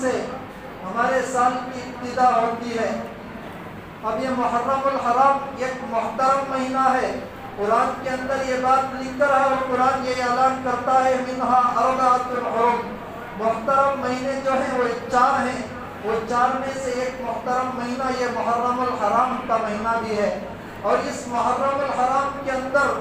سے ہمارے سال کی ابتدا ہوتی ہے۔ اب یہ محرم الحرام ایک محترم مہینہ ہے۔ قرآن کے اندر یہ بات لکھ کر ہے اور قرآن یہ اعلان کرتا ہے منہا اربعۃ حرم، محترم مہینے جو ہیں وہ 4 ہیں، وہ 4 میں سے ایک محترم مہینہ یہ محرم الحرام کا مہینہ بھی ہے۔ اور اس محرم الحرام کے اندر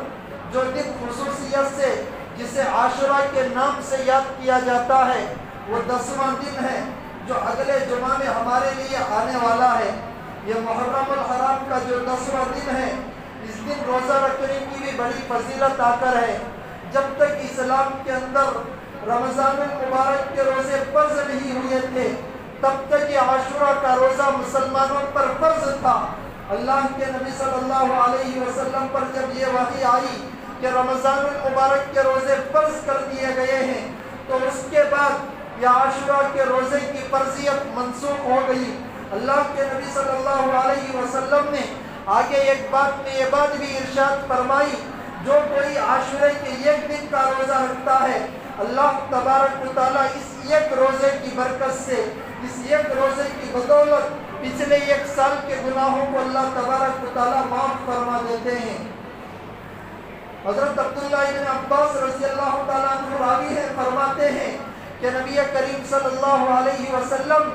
جو دن خصوصیت سے جسے عاشورہ کے نام سے یاد کیا جاتا ہے وہ 10واں دن ہے جو اگلے جمعہ میں ہمارے لیے آنے والا ہے۔ یہ محرم الحرام کا جو 10واں دن ہے اس دن روزہ رکھنے کی بھی بڑی فضیلت آ کر ہے۔ جب تک اسلام کے اندر رمضان المبارک کے روزے فرض نہیں ہوئے تھے تب تک یہ عاشورہ کا روزہ مسلمانوں پر فرض تھا۔ اللہ کے نبی صلی اللہ علیہ وسلم پر جب یہ وحی آئی کہ رمضان المبارک کے روزے فرض کر دیے گئے ہیں تو اس کے بعد یہ عاشورہ کے روزے کی فرضیت منسوخ ہو گئی۔ اللہ کے نبی صلی اللہ علیہ وسلم نے آگے ایک بات میں یہ بات بھی ارشاد فرمائی، جو کوئی عاشورے کے ایک دن کا روزہ رکھتا ہے اللہ تبارک و تعالیٰ اس ایک روزے کی برکت سے، اس ایک روزے کی بدولت پچھلے 1 سال کے گناہوں کو اللہ تبارک و تعالیٰ معاف فرما دیتے ہیں۔ حضرت عبداللہ ابن عباس رضی اللہ تعالیٰ عنہ راوی ہے، فرماتے ہیں کہ نبی کریم صلی اللہ علیہ وسلم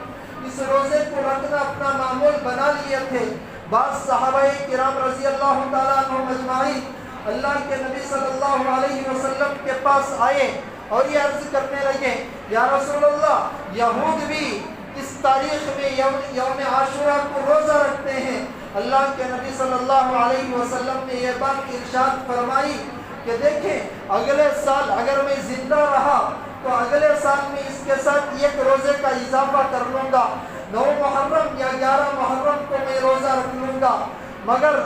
اس روزے کو رکھنا اپنا معمول بنا لیے تھے۔ بعض صحابہ کرام رضی اللہ تعالیٰ عنہ مجمعین اللہ کے نبی صلی اللہ علیہ وسلم کے پاس آئے اور یہ عرض کرنے لگے یا رسول اللہ یہود بھی اس تاریخ میں یوم عاشورہ کو روزہ رکھتے ہیں۔ اللہ کے نبی صلی اللہ علیہ وسلم نے یہ بات ارشاد فرمائی کہ دیکھیں اگلے سال اگر میں زندہ رہا تو اگلے سال میں اس کے ساتھ ایک روزے کا اضافہ کر لوں گا، 9 محرم یا 11 محرم کو میں روزہ رکھ لوں گا۔ مگر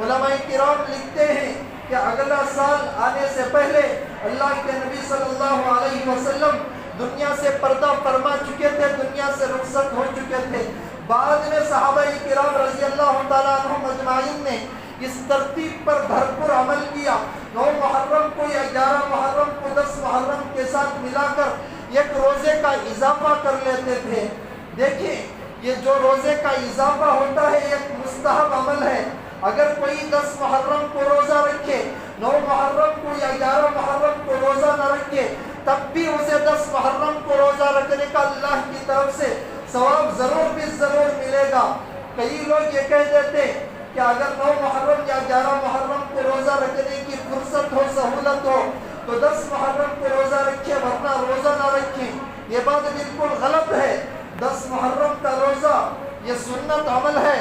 علماء کرام لکھتے ہیں کہ اگلا سال آنے سے پہلے اللہ کے نبی صلی اللہ علیہ وسلم دنیا سے پردہ فرما چکے تھے، دنیا سے رخصت ہو چکے تھے۔ بعد میں صحابہ کرام رضی اللہ تعالیٰ عنہ مجمعین نے اس ترتیب پر بھرپور عمل کیا، 9 محرم کو یا 11 محرم کو 10 محرم کے ساتھ ملا کر ایک روزے کا اضافہ کر لیتے تھے۔ دیکھیں یہ جو روزے کا اضافہ ہوتا ہے ایک مستحب عمل ہے۔ اگر کوئی 10 محرم کو روزہ رکھے، 9 محرم کو یا 11 محرم کو روزہ نہ رکھے تب بھی اسے 10 محرم کو روزہ رکھنے کا اللہ کی طرف سے ثواب ضرور بھی ضرور ملے گا۔ کئی لوگ یہ کہہ دیتے کہ اگر 9 محرم یا 11 محرم کو روزہ رکھنے کی فرصت ہو، سہولت ہو تو 10 محرم کو روزہ رکھیں ورنہ روزہ نہ رکھیں، یہ بات بالکل غلط ہے۔ 10 محرم کا روزہ یہ سنت عمل ہے۔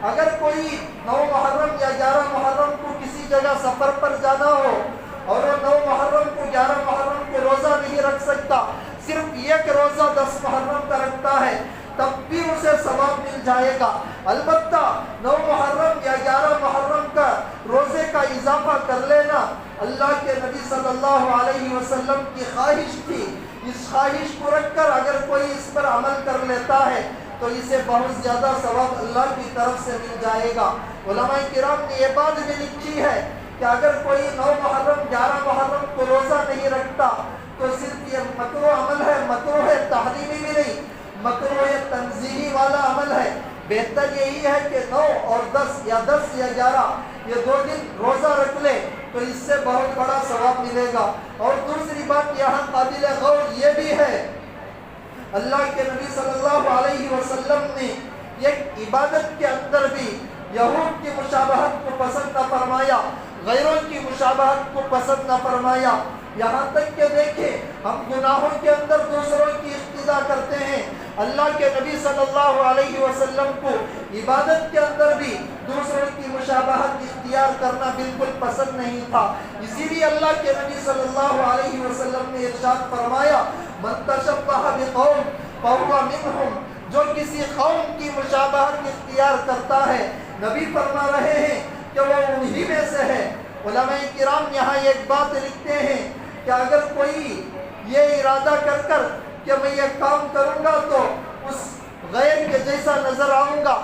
اگر کوئی 9 محرم یا 11 محرم کو کسی جگہ سفر پر جانا ہو اور وہ 9 محرم کو 11 محرم کو روزہ نہیں رکھ سکتا، صرف ایک روزہ 10 محرم کا رکھتا ہے تب بھی اسے ثواب مل جائے گا۔ البتہ 9 محرم یا 11 محرم کا روزے کا اضافہ کر لینا اللہ کے نبی صلی اللہ علیہ وسلم کی خواہش تھی۔ اس خواہش کو رکھ کر اگر کوئی اس پر عمل کر لیتا ہے تو اسے بہت زیادہ ثواب اللہ کی طرف سے مل جائے گا۔ علماء کرام نے یہ بات بھی لکھی ہے کہ اگر کوئی 9 محرم 11 محرم کو روزہ نہیں رکھتا تو صرف یہ مکروہ عمل ہے، مکروہ تحریمی بھی نہیں، مکروہ تنزیہی والا عمل ہے۔ بہتر یہی ہے کہ 9 اور 10 یا 11 یہ 2 دن روزہ رکھ لے تو اس سے بہت بڑا ثواب ملے گا۔ اور دوسری بات یہاں قابل غور یہ بھی ہے، اللہ کے نبی صلی اللہ علیہ وسلم نے ایک عبادت کے اندر بھی یہود کی مشابہت کو پسند نہ فرمایا، غیروں کی مشابہت کو پسند نہ فرمایا۔ یہاں تک کہ دیکھیں ہم گناہوں کے اندر دوسروں کی اقتداء کرتے ہیں، اللہ کے نبی صلی اللہ علیہ وسلم کو عبادت کے اندر بھی دوسروں کی مشابہت اختیار کرنا بالکل پسند نہیں تھا۔ اسی لیے اللہ کے نبی صلی اللہ علیہ وسلم نے ارشاد فرمایا من تشبہ بقوم فہو منہم، جو کسی قوم کی مشابہت اختیار کرتا ہے، نبی فرما رہے ہیں کہ وہ انہی میں سے ہے۔ علماء کرام یہاں ایک بات لکھتے ہیں کہ اگر کوئی یہ ارادہ کر کہ میں یہ کام کروں گا تو اس غیر کے جیسا نظر آؤں گا،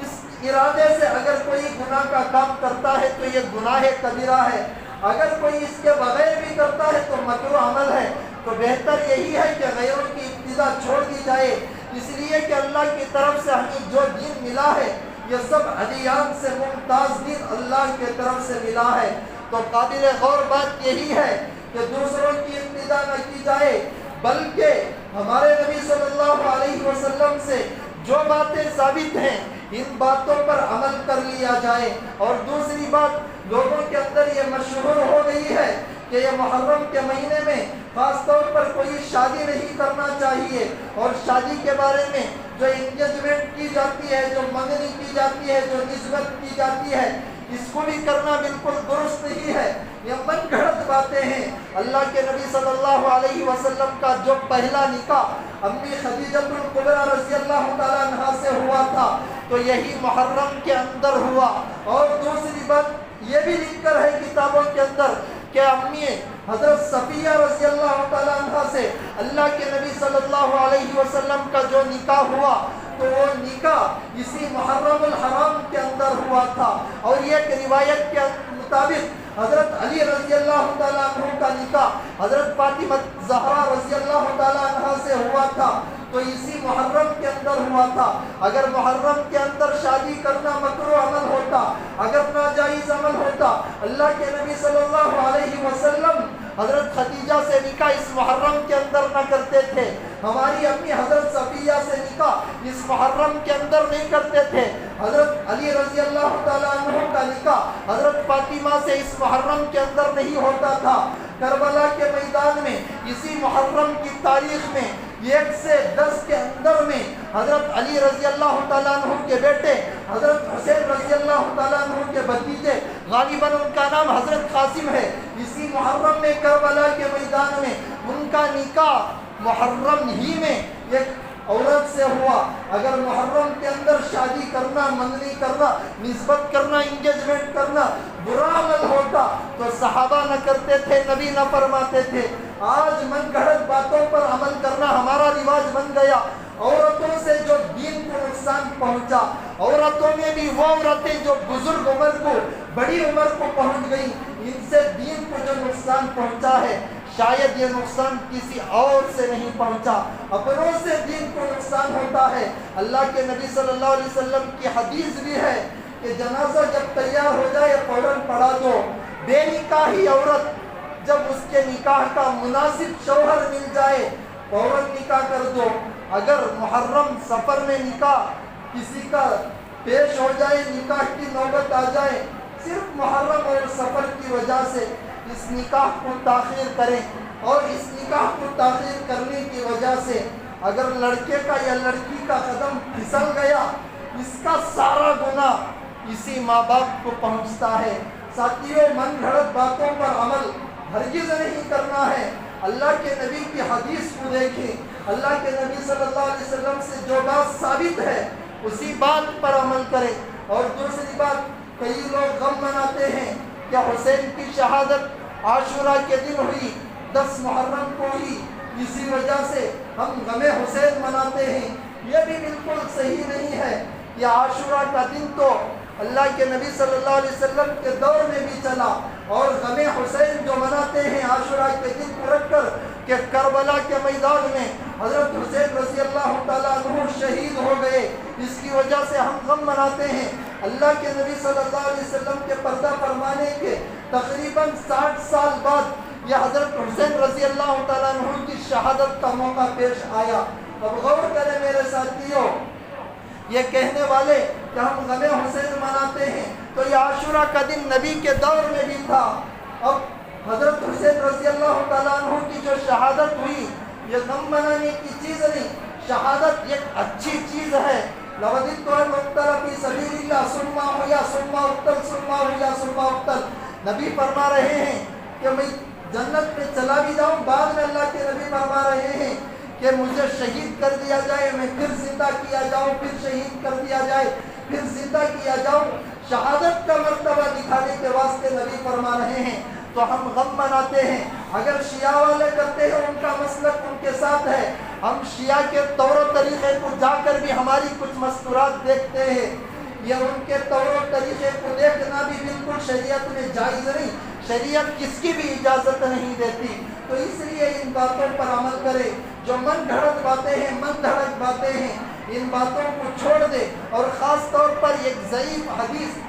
اس ارادے سے اگر کوئی گناہ کا کام کرتا ہے تو یہ گناہ کبیرہ ہے۔ اگر کوئی اس کے بغیر بھی کرتا ہے تو مکروہ عمل ہے۔ تو بہتر یہی ہے کہ غیروں کی ابتداء چھوڑ دی جائے، اس لیے کہ اللہ کی طرف سے ہمیں جو دین ملا ہے یہ سب ادیان سے ممتاز دین اللہ کی طرف سے ملا ہے۔ تو قابل غور بات یہی ہے کہ دوسروں کی ابتدا نہ کی جائے، بلکہ ہمارے نبی صلی اللہ علیہ وسلم سے جو باتیں ثابت ہیں ان باتوں پر عمل کر لیا جائے۔ اور دوسری بات، لوگوں کے اندر یہ مشہور ہو گئی ہے کہ یہ محرم کے مہینے میں خاص طور پر کوئی شادی نہیں کرنا چاہیے، اور شادی کے بارے میں جو انگیجمنٹ کی جاتی ہے، جو منگنی کی جاتی ہے، جو نسبت کی جاتی ہے، اس کو بھی کرنا بالکل درست نہیں ہے۔ یہ من گھڑت باتیں ہیں۔ اللہ کے نبی صلی اللہ علیہ وسلم کا جو پہلا نکاح امی خدیجۃ الکبریٰ رضی اللہ تعالیٰ عنہا سے ہوا تھا تو یہی محرم کے اندر ہوا۔ اور دوسری بات یہ بھی لکھ کر ہے کتابوں کے اندر کہ امی حضرت صفیہ رضی اللہ تعالیٰ عنہا سے اللہ کے نبی صلی اللہ علیہ وسلم کا جو نکاح ہوا تو وہ نکاح اسی محرم الحرام کے اندر ہوا تھا۔ اور ایک روایت کے مطابق حضرت علی رضی اللہ تعالیٰ عنہ کا نکاح حضرت فاطمہ زہرا رضی اللہ تعالیٰ عنہ سے ہوا تھا تو اسی محرم کے اندر ہوا تھا۔ اگر محرم کے اندر شادی کرنا مکروہ عمل ہوتا، اگر ناجائز عمل ہوتا، اللہ کے نبی صلی اللہ علیہ وسلم حضرت خدیجہ سے نکاح اس محرم کے اندر نہ کرتے تھے، ہماری اپنی حضرت صفیہ سے نکاح اس محرم کے اندر نہیں کرتے تھے، حضرت علی رضی اللہ تعالیٰ عنہ کا نکاح حضرت فاطمہ سے اس محرم کے اندر نہیں ہوتا تھا۔ کربلا کے میدان میں اسی محرم کی تاریخ میں 1 سے 10 کے اندر میں حضرت علی رضی اللہ تعالیٰ عنہ کے بیٹے حضرت حسین رضی اللہ تعالیٰ عنہ کے بھتیجے، غالباً ان کا نام حضرت قاسم ہے، اسی محرم میں کربلا کے میدان میں ان کا نکاح محرم ہی میں ایک عورت سے ہوا۔ اگر محرم کے اندر شادی کرنا، منگنی کرنا، نسبت کرنا، انگیجمنٹ کرنا برا عمل ہوتا تو صحابہ نہ کرتے تھے، نبی نہ فرماتے تھے۔ آج من گھڑت باتوں پر عمل کرنا ہمارا رواج بن گیا۔ عورتوں سے جو دین کو نقصان پہنچا، عورتوں میں بھی وہ عورتیں جو بزرگ عمر کو، بڑی عمر کو پہنچ گئی، ان سے دین کو جو نقصان پہنچا ہے شاید یہ نقصان کسی اور سے نہیں پہنچا، اپنوں سے دین کو نقصان ہوتا ہے۔ اللہ کے نبی صلی اللہ علیہ وسلم کی حدیث بھی ہے کہ جنازہ جب تیار ہو جائے فوراً پڑھا دو۔ بے نکاحی عورت جب اس کے نکاح کا مناسب شوہر مل جائے فوراً نکاح کر دو۔ اگر محرم سفر میں نکاح کسی کا پیش ہو جائے، نکاح کی نوبت آ جائے، صرف محرم اور سفر کی وجہ سے اس نکاح کو تاخیر کریں، اور اس نکاح کو تاخیر کرنے کی وجہ سے اگر لڑکے کا یا لڑکی کا قدم پھسل گیا اس کا سارا گناہ اسی ماں باپ کو پہنچتا ہے۔ ساتھیوں، من گھڑت باتوں پر عمل ہرگز نہیں کرنا ہے۔ اللہ کے نبی کی حدیث کو دیکھیں، اللہ کے نبی صلی اللہ علیہ وسلم سے جو بات ثابت ہے اسی بات پر عمل کریں۔ اور دوسری بات، کئی لوگ غم مناتے ہیں کہ حسین کی شہادت عاشوراء کے دن ہوئی، 10 محرم کو ہوئی، اسی وجہ سے ہم غم حسین مناتے ہیں۔ یہ بھی بالکل صحیح نہیں ہے۔ یہ عاشوراء کا دن تو اللہ کے نبی صلی اللہ علیہ وسلم کے دور میں بھی چلا، اور غم حسین جو مناتے ہیں عاشوراء کے دن کو رکھ کر کہ کربلا کے میدان میں حضرت حسین رضی اللہ تعالیٰ عنہ شہید ہو گئے، اس کی وجہ سے ہم غم مناتے ہیں۔ اللہ کے نبی صلی اللہ علیہ وسلم کے پردہ فرمانے کے تقریباً 60 سال بعد یہ حضرت حسین رضی اللہ تعالیٰ عنہ کی شہادت کا موقع پیش آیا۔ اب غور کریں میرے ساتھیوں، یہ کہنے والے کہ ہم غم حسین مناتے ہیں تو یہ عاشوراء کا دن نبی کے دور میں بھی تھا۔ اب حضرت حسین رضی اللہ تعالیٰ عنہ کی جو شہادت ہوئی یہ غم منانے کی چیز نہیں، شہادت ایک اچھی چیز ہے۔ لَوَدِدْتُ أَنْ أُقْتَلَ فِي سَبِيلِ اللَّهِ ثُمَّ أُحْيَا ثُمَّ أُقْتَلْ ثُمَّ أُحْيَا ثُمَّ أُقْتَلْ۔ نبی فرما رہے ہیں کہ میں جنت میں چلا بھی جاؤں، بعد میں اللہ کے نبی فرما رہے ہیں کہ مجھے شہید کر دیا جائے، میں پھر زندہ کیا جاؤں، پھر شہید کر دیا جائے، پھر زندہ کیا جاؤں۔ شہادت کا مرتبہ دکھانے کے واسطے نبی فرما رہے ہیں تو ہم غم مناتے ہیں۔ اگر شیعہ والے کرتے ہیں ان کا مسلک ان کے ساتھ ہے، ہم شیعہ کے طور و طریقے کو جا کر بھی ہماری کچھ مستورات دیکھتے ہیں، یہ ان کے طور و طریقے کو دیکھنا بھی بالکل شریعت میں جائز نہیں، شریعت کس کی بھی اجازت نہیں دیتی۔ تو اس لیے ان باتوں پر عمل کرے. جو من گھڑت باتیں ہیں, من دھڑک باتیں ہیں, ان باتوں کو چھوڑ دے. اور خاص طور پر ایک ضعیف حدیث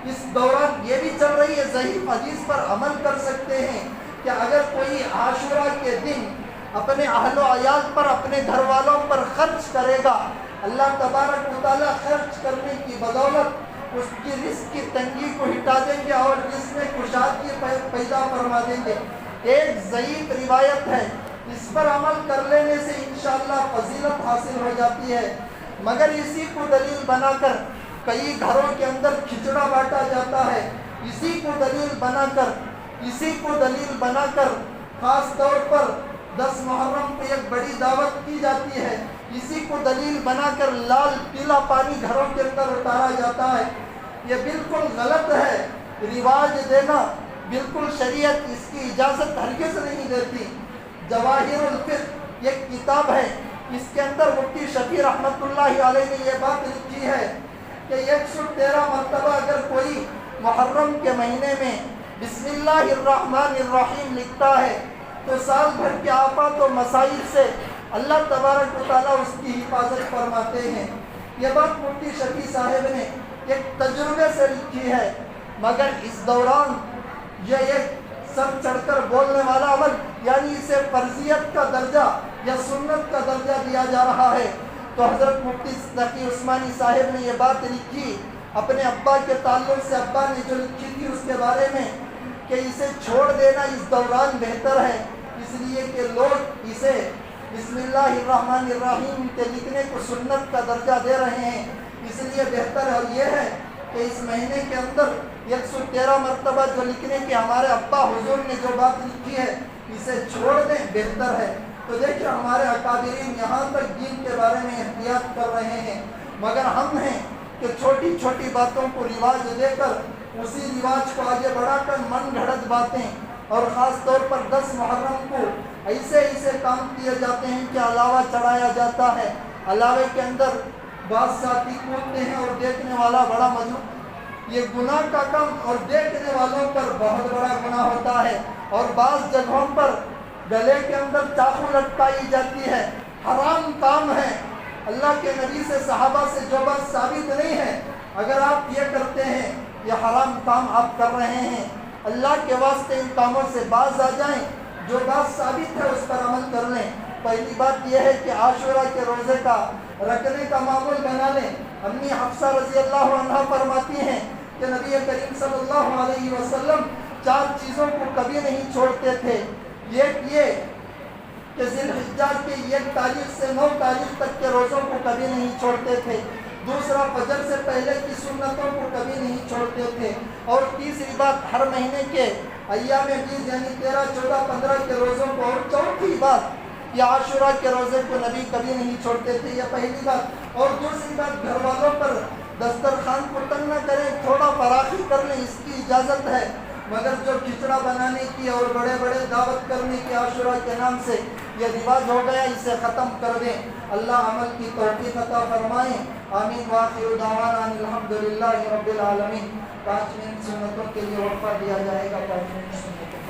اس دوران یہ بھی چل رہی ہے, ضعیف حدیث پر عمل کر سکتے ہیں کہ اگر کوئی عاشورہ کے دن اپنے اہل و عیال پر, اپنے گھر والوں پر خرچ کرے گا, اللہ تبارک و تعالیٰ خرچ کرنے کی بدولت اس کی رزق کی تنگی کو ہٹا دیں گے اور رزق میں کشادگی پیدا فرما دیں گے. ایک ضعیف روایت ہے, اس پر عمل کر لینے سے انشاءاللہ فضیلت حاصل ہو جاتی ہے. مگر اسی کو دلیل بنا کر کئی گھروں کے اندر کھچڑا بانٹا جاتا ہے. اسی کو دلیل بنا کر خاص طور پر 10 محرم کو ایک بڑی دعوت کی جاتی ہے. اسی کو دلیل بنا کر لال پیلا پانی گھروں کے اندر اتارا جاتا ہے. یہ بالکل غلط ہے. رواج دینا بالکل شریعت اس کی اجازت ہرگز نہیں دیتی. جواہر الفقہ ایک کتاب ہے, اس کے اندر مفتی شفیع رحمۃ اللہ علیہ نے یہ بات لکھی ہے کہ 113 مرتبہ اگر کوئی محرم کے مہینے میں بسم اللہ الرحمن الرحیم لکھتا ہے تو سال بھر کے آفات و مسائل سے اللہ تبارک و تعالیٰ اس کی حفاظت فرماتے ہیں. یہ بات مفتی شفیع صاحب نے ایک تجربے سے لکھی ہے. مگر اس دوران یہ ایک سر چڑھ کر بولنے والا عمل, یعنی اسے فرضیت کا درجہ یا سنت کا درجہ دیا جا رہا ہے. تو حضرت مفتی تقی عثمانی صاحب نے یہ بات لکھی اپنے ابا کے تعلق سے, ابا نے جو لکھی تھی اس کے بارے میں, کہ اسے چھوڑ دینا اس دوران بہتر ہے, اس لیے کہ لوگ اسے بسم اللہ الرحمن الرحیم کے لکھنے کو سنت کا درجہ دے رہے ہیں. اس لیے بہتر ہے یہ ہے کہ اس مہینے کے اندر 113 مرتبہ جو لکھنے کی ہمارے ابا حضور نے جو بات لکھی ہے اسے چھوڑ دیں, بہتر ہے. تو دیکھیں ہمارے اکابرین یہاں تک دین کے بارے میں احتیاط کر رہے ہیں, مگر ہم ہیں کہ چھوٹی چھوٹی باتوں کو رواج دے کر اسی رواج کو آگے بڑھا کر من گھڑت باتیں, اور خاص طور پر 10 محرم کو ایسے کام کیے جاتے ہیں کہ علاوہ چڑھایا جاتا ہے. علاوے کے اندر بعض ساتھی کودتے ہیں اور دیکھنے والا بڑا مجروح. یہ گناہ کا کام اور دیکھنے والوں پر بہت بڑا گناہ ہوتا ہے. اور بعض جگہوں پر گلے کے اندر چاقو لٹکائی جاتی ہے, حرام کام ہے. اللہ کے نبی سے, صحابہ سے جو بات ثابت نہیں ہے, اگر آپ یہ کرتے ہیں یہ حرام کام آپ کر رہے ہیں. اللہ کے واسطے ان کاموں سے باز آ جائیں, جو بات ثابت ہے اس پر عمل کر لیں. پہلی بات یہ ہے کہ عاشورہ کے روزے کا رکھنے کا معمول بنا لیں. امی حفصہ رضی اللہ عنہا فرماتی ہیں کہ نبی کریم صلی اللہ علیہ وسلم 4 چیزوں کو کبھی نہیں چھوڑتے تھے. ایک یہ کہ ذی الحجہ کے 1 تاریخ سے 9 تاریخ تک کے روزوں کو کبھی نہیں چھوڑتے تھے. دوسرا فجر سے پہلے کی سنتوں کو کبھی نہیں چھوڑتے تھے. اور تیسری بات ہر مہینے کے ایام بیز یعنی 13, 14, 15 کے روزوں کو. اور چوتھی بات کہ عاشورہ کے روزے کو نبی کبھی نہیں چھوڑتے تھے. یہ پہلی بات. اور دوسری بات گھر والوں پر دسترخوان کو تنگ نہ کریں, تھوڑا فراخی کر لیں, اس کی اجازت ہے. مگر جو کھچڑا بنانے کی اور بڑے بڑے دعوت کرنے کی عاشورہ کے نام سے یہ رواج ہو گیا, اسے ختم کر دیں. اللہ عمل کی توفیق عطا فرمائیں. آمین. وآخر دعوانا الحمدللہ رب العالمین. 5 منٹ سنتوں کے لیے وقفہ دیا جائے گا. 5 منٹ سنتوں